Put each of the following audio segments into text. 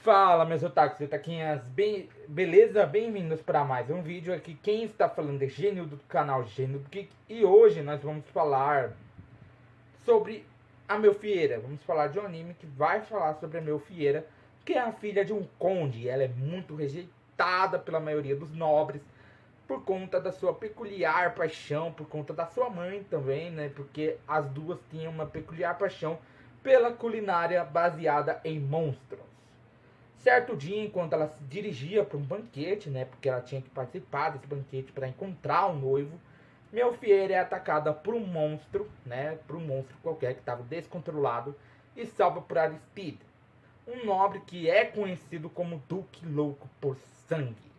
Fala, meus otakus e otaquinhas, beleza? Bem-vindos para mais um vídeo aqui. Quem está falando é Genildo do canal Genildo Geek. E hoje nós vamos falar sobre a Melfieira. Vamos falar de um anime que vai falar sobre a Melfieira, que é a filha de um conde. Ela é muito rejeitada pela maioria dos nobres por conta da sua peculiar paixão, por conta da sua mãe também, né? Porque as duas tinham uma peculiar paixão pela culinária baseada em monstros. Certo dia, enquanto ela se dirigia para um banquete, né, porque ela tinha que participar desse banquete para encontrar o noivo, Melfieira é atacada por um monstro, né, por um monstro qualquer que estava descontrolado e salva por Aristide, um nobre que é conhecido como Duque Louco por Sangue.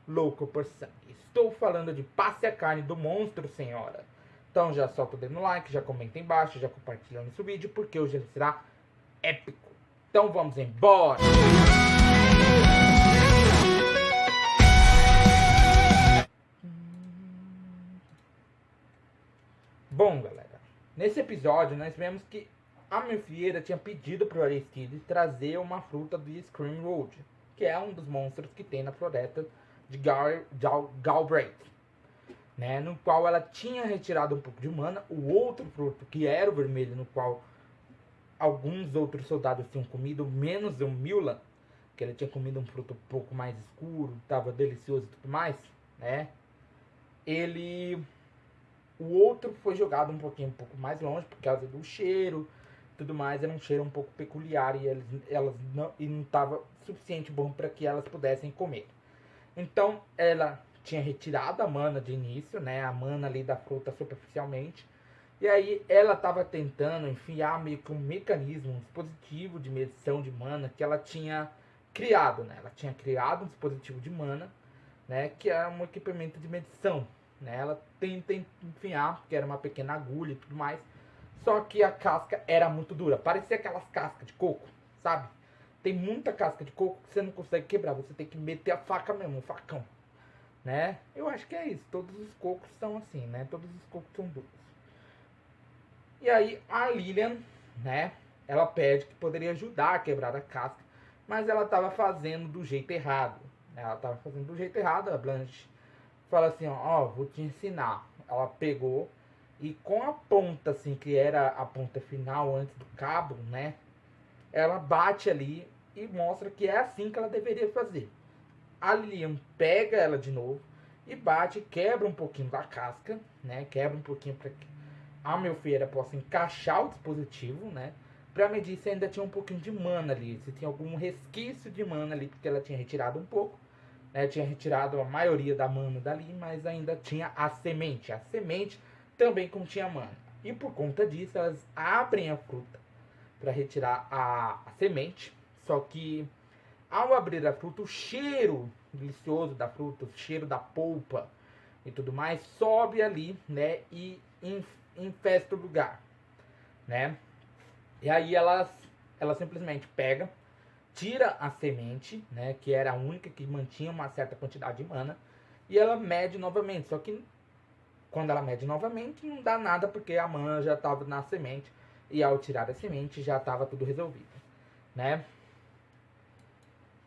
Louco por Sangue. Estou falando de Passe a Carne do Monstro, senhora. Então já solta o dedo no like, já comenta aí embaixo, já compartilha nesse vídeo, porque hoje ele será épico. Então vamos embora! Bom, galera, nesse episódio nós vemos que a Melfieira tinha pedido para o Aristide trazer uma fruta do Scream Road, que é um dos monstros que tem na floresta de Galbraith, né, no qual ela tinha retirado um pouco de mana. O outro fruto, que era o vermelho, no qual alguns outros soldados tinham comido, menos o Mulan, que ele tinha comido um fruto um pouco mais escuro, estava delicioso e tudo mais, né? O outro foi jogado um pouco mais longe por causa do cheiro, tudo mais. Era um cheiro um pouco peculiar e elas não estava suficiente bom para que elas pudessem comer. Então ela tinha retirado a mana de início, né? A mana ali da fruta superficialmente. E aí ela estava tentando enfiar meio que um mecanismo, um dispositivo de medição de mana que ela tinha criado, né? Ela tinha criado um dispositivo de mana, né? Que é um equipamento de medição, né? Ela tenta enfiar, porque era uma pequena agulha e tudo mais. Só que a casca era muito dura. Parecia aquelas cascas de coco, sabe? Tem muita casca de coco que você não consegue quebrar. Você tem que meter a faca mesmo, um facão, né? Eu acho que é isso. Todos os cocos são assim, né? Todos os cocos são duros. E aí a Lilian, né, ela pede que poderia ajudar a quebrar a casca, mas ela estava fazendo do jeito errado. Ela estava fazendo do jeito errado. A Blanche fala assim, ó, vou te ensinar. Ela pegou e com a ponta, assim, que era a ponta final antes do cabo, né, ela bate ali e mostra que é assim que ela deveria fazer. A Lilian pega ela de novo e bate, quebra um pouquinho da casca, né, quebra um pouquinho para que a Melfieira possa encaixar o dispositivo, né? Pra medir se ainda tinha um pouquinho de mana ali, se tinha algum resquício de mana ali, porque ela tinha retirado um pouco, né? Tinha retirado a maioria da mana dali, mas ainda tinha a semente. A semente também continha mana. E por conta disso, elas abrem a fruta para retirar a semente. Só que ao abrir a fruta, o cheiro delicioso da fruta, o cheiro da polpa e tudo mais, sobe ali, né? E infesta o lugar, né? E aí ela simplesmente pega, tira a semente, né, que era a única que mantinha uma certa quantidade de mana, e ela mede novamente. Só que quando ela mede novamente, não dá nada, porque a mana já estava na semente, e ao tirar a semente já estava tudo resolvido, né?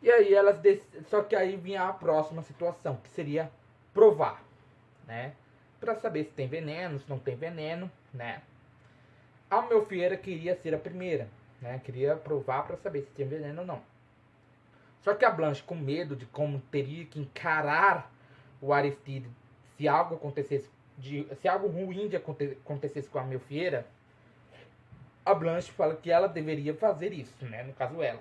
E aí só que aí vinha a próxima situação, que seria provar, né? Para saber se tem veneno, se não tem veneno, né? A Melfieira queria ser a primeira, né? Queria provar para saber se tinha veneno ou não. Só que a Blanche, com medo de como teria que encarar o Aristide se algo acontecesse, se algo ruim acontecesse com a Melfieira, a Blanche fala que ela deveria fazer isso, né? No caso ela,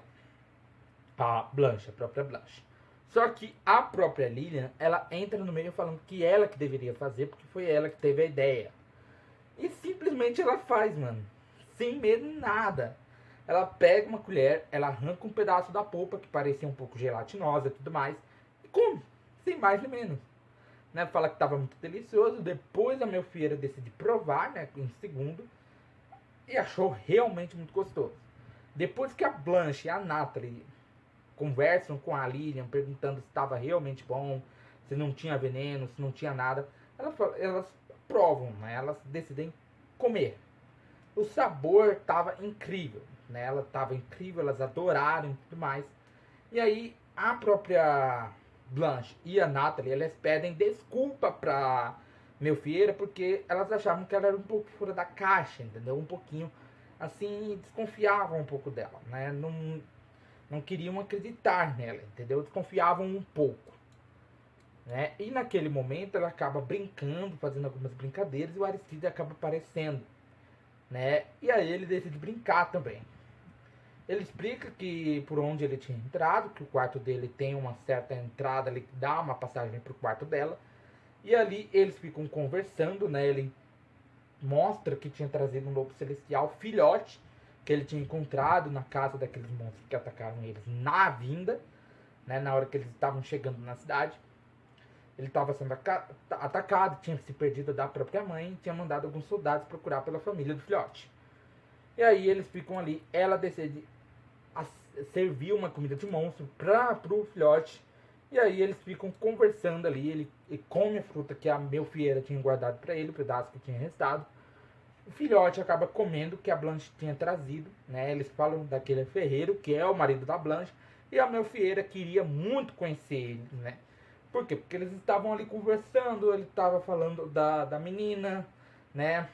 a Blanche, a própria Blanche. Só que a própria Lilian, ela entra no meio falando que ela que deveria fazer, porque foi ela que teve a ideia. E simplesmente ela faz, mano. Sem medo de nada. Ela pega uma colher, ela arranca um pedaço da polpa, que parecia um pouco gelatinosa e tudo mais, e come, sem mais nem menos. Né? Fala que estava muito delicioso. Depois a Melfieira decide provar, né, em segundo, e achou realmente muito gostoso. Depois que a Blanche e a Natalie conversam com a Lilian, perguntando se estava realmente bom, se não tinha veneno, se não tinha nada, elas provam, né? Elas decidem comer. O sabor estava incrível, né? Ela estava incrível, elas adoraram e tudo mais. E aí a própria Blanche e a Natalie, elas pedem desculpa pra Melfieira, porque elas achavam que ela era um pouco fora da caixa, entendeu? Um pouquinho, assim, desconfiavam um pouco dela, né? Não queriam acreditar nela, entendeu? Desconfiavam um pouco, né? E naquele momento ela acaba brincando, fazendo algumas brincadeiras, e o Aristide acaba aparecendo, né? E aí ele decide brincar também. Ele explica que por onde ele tinha entrado, que o quarto dele tem uma certa entrada ali que dá uma passagem para o quarto dela. E ali eles ficam conversando, né? Ele mostra que tinha trazido um lobo celestial filhote, que ele tinha encontrado na casa daqueles monstros que atacaram eles na vinda, né? Na hora que eles estavam chegando na cidade. Ele estava sendo atacado, tinha se perdido da própria mãe e tinha mandado alguns soldados procurar pela família do filhote. E aí eles ficam ali, ela decide servir uma comida de monstro pro filhote. E aí eles ficam conversando ali, ele come a fruta que a Melfieira tinha guardado para ele, o pedaço que tinha restado. O filhote acaba comendo o que a Blanche tinha trazido, né? Eles falam daquele ferreiro, que é o marido da Blanche, e a Melfieira queria muito conhecer ele, né? Por quê? Porque eles estavam ali conversando, ele estava falando da menina, né?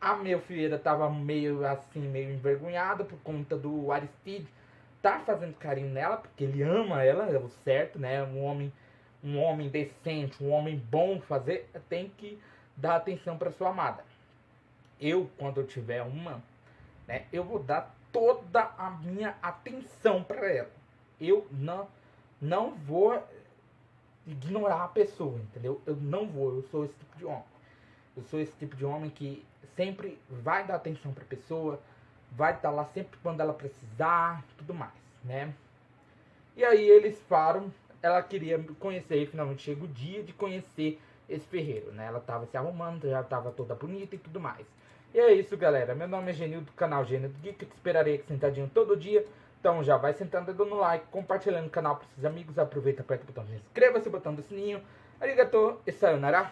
A Melfieira estava meio assim, meio envergonhada por conta do Aristide tá fazendo carinho nela, porque ele ama ela, é o certo, né? Um homem decente, um homem bom fazer, tem que dar atenção para sua amada. Eu, quando eu tiver uma, né, eu vou dar toda a minha atenção para ela. Eu não vou ignorar a pessoa, entendeu? Eu não vou, eu sou esse tipo de homem. Eu sou esse tipo de homem que sempre vai dar atenção pra pessoa, vai estar lá sempre quando ela precisar, tudo mais, né? E aí eles falam, ela queria conhecer, e finalmente chega o dia de conhecer esse ferreiro, né? Ela tava se arrumando, já tava toda bonita e tudo mais. E é isso, galera. Meu nome é Genil, do canal Genil do Geek. Eu te esperarei aqui sentadinho todo dia. Então já vai sentando, dando like, compartilhando o canal para seus amigos. Aproveita, aperta o botão de inscreva-se, o botão do sininho. Arigatou e sayonara.